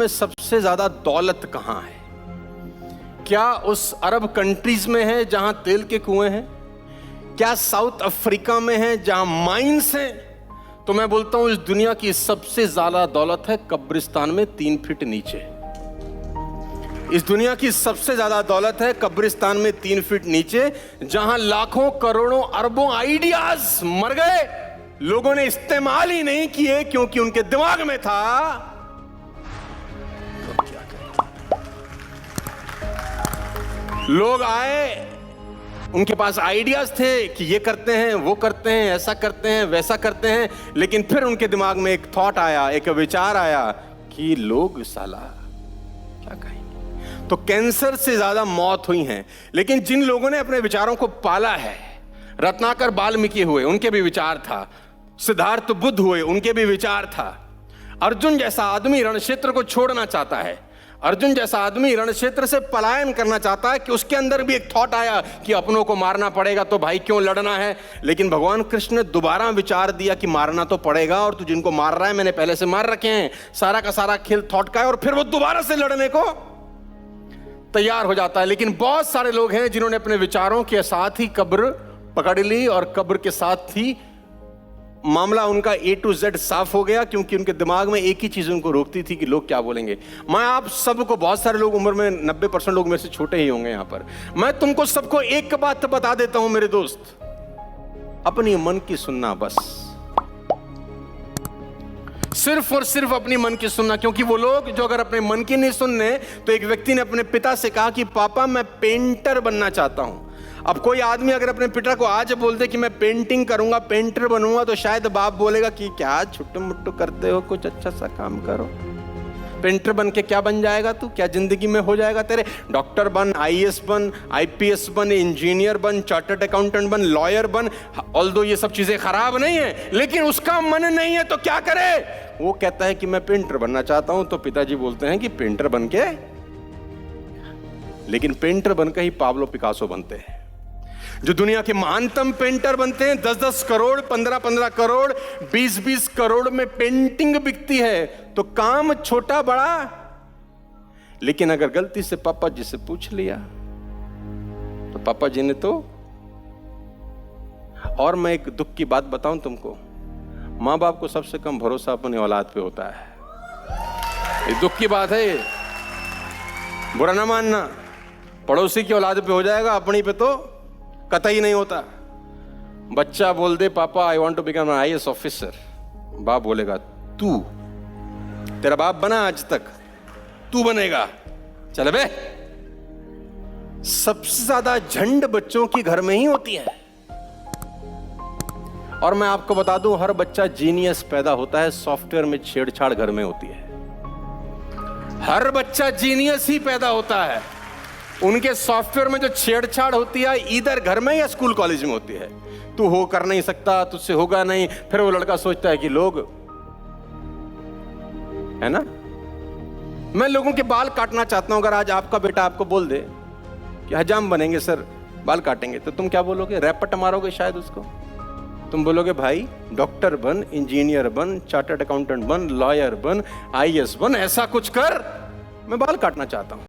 में सबसे ज्यादा दौलत कहां है? क्या उस अरब कंट्रीज में है जहां तेल के कुएं हैं? क्या साउथ अफ्रीका में है जहां माइंस हैं? तो मैं बोलता हूं इस दुनिया की सबसे ज्यादा दौलत है कब्रिस्तान में 3 फीट नीचे। इस दुनिया की सबसे ज्यादा दौलत है कब्रिस्तान में 3 फीट नीचे, जहां लाखों करोड़ों अरबों आइडियाज मर गए, लोगों ने इस्तेमाल ही नहीं किए क्योंकि उनके दिमाग में था तो क्या करें। लोग आए, उनके पास आइडियाज थे कि ये करते हैं, वो करते हैं, ऐसा करते हैं, वैसा करते हैं, लेकिन फिर उनके दिमाग में एक थॉट आया, एक विचार आया कि लोग साला क्या कहेंगे। तो कैंसर से ज्यादा मौत हुई हैं, लेकिन जिन लोगों ने अपने विचारों को पाला है, रत्नाकर वाल्मीकि हुए, उनके भी विचार था, सिद्धार्थ बुद्ध हुए, उनके भी विचार था। अर्जुन जैसा आदमी रणक्षेत्र को छोड़ना चाहता है, अर्जुन जैसा आदमी रणक्षेत्र से पलायन करना चाहता है कि उसके अंदर भी एक थॉट आया कि अपनों को मारना पड़ेगा तो भाई क्यों लड़ना है। लेकिन भगवान कृष्ण ने दोबारा विचार दिया कि मारना तो पड़ेगा, और तू जिनको मार रहा है मैंने पहले से मार रखे हैं, सारा का सारा खेल थॉट का है, और फिर वो दोबारा से लड़ने को तैयार हो जाता है। लेकिन बहुत सारे लोग हैं जिन्होंने अपने विचारों के साथ ही कब्र पकड़ ली, और कब्र के साथ ही मामला उनका A to Z साफ हो गया, क्योंकि उनके दिमाग में एक ही चीज उनको रोकती थी कि लोग क्या बोलेंगे। मैं आप सबको, बहुत सारे लोग उम्र में 90% लोग मेरे से छोटे ही होंगे यहां पर, मैं तुमको सबको एक बात बता देता हूं मेरे दोस्त, अपनी मन की सुनना, बस सिर्फ और सिर्फ अपनी मन की सुनना। क्योंकि वो लोग जो अगर अपने मन की नहीं सुनने, तो एक व्यक्ति ने अपने पिता से कहा कि पापा मैं पेंटर बनना चाहता हूं। अब कोई आदमी अगर अपने पिता को आज बोल दे कि मैं पेंटिंग करूंगा, पेंटर बनूंगा, तो शायद बाप बोलेगा कि क्या छुट्टू मुट्टू करते हो, कुछ अच्छा सा काम करो। पेंटर बन के क्या बन जाएगा तू, क्या जिंदगी में हो जाएगा तेरे? डॉक्टर बन, IAS बन, IPS बन, इंजीनियर बन, चार्टर्ड अकाउंटेंट बन, लॉयर बन। ऑल्दो ये सब चीजें खराब नहीं है, लेकिन उसका मन नहीं है तो क्या करे? वो कहता है कि मैं पेंटर बनना चाहता हूं, तो पिताजी बोलते हैं कि पेंटर बन के, लेकिन पेंटर बनकर ही पाब्लो पिकासो बनते हैं। जो दुनिया के महानतम पेंटर बनते हैं, 10-10 करोड़, 15-15 करोड़, 20-20 करोड़ में पेंटिंग बिकती है, तो काम छोटा बड़ा। लेकिन अगर गलती से पापा जी से पूछ लिया तो पापा जी ने तो, और मैं एक दुख की बात बताऊं तुमको, मां बाप को सबसे कम भरोसा अपने औलाद पे होता है। ये दुख की बात है, बुरा ना मानना। पड़ोसी की औलाद पे हो जाएगा, अपनी पे तो कतई नहीं होता। बच्चा बोल दे पापा I want to become an IAS officer, बाप बोलेगा तू, तेरा बाप बना आज तक, तू बनेगा, चल बे। सबसे ज्यादा झंड बच्चों की घर में ही होती है। और मैं आपको बता दूं, हर बच्चा जीनियस पैदा होता है, सॉफ्टवेयर में छेड़छाड़ घर में होती है। हर बच्चा जीनियस ही पैदा होता है, उनके सॉफ्टवेयर में जो छेड़छाड़ होती है इधर घर में या स्कूल कॉलेज में होती है। तू हो कर नहीं सकता, तुझसे होगा नहीं, फिर वो लड़का सोचता है कि लोग, है ना। मैं लोगों के बाल काटना चाहता हूं, अगर आज आपका बेटा आपको बोल दे कि हजाम बनेंगे सर, बाल काटेंगे, तो तुम क्या बोलोगे? रैपट मारोगे शायद उसको। तुम बोलोगे भाई डॉक्टर बन, इंजीनियर बन, चार्टर्ड अकाउंटेंट बन, लॉयर बन, IAS बन, ऐसा कुछ कर, मैं बाल काटना चाहता हूं।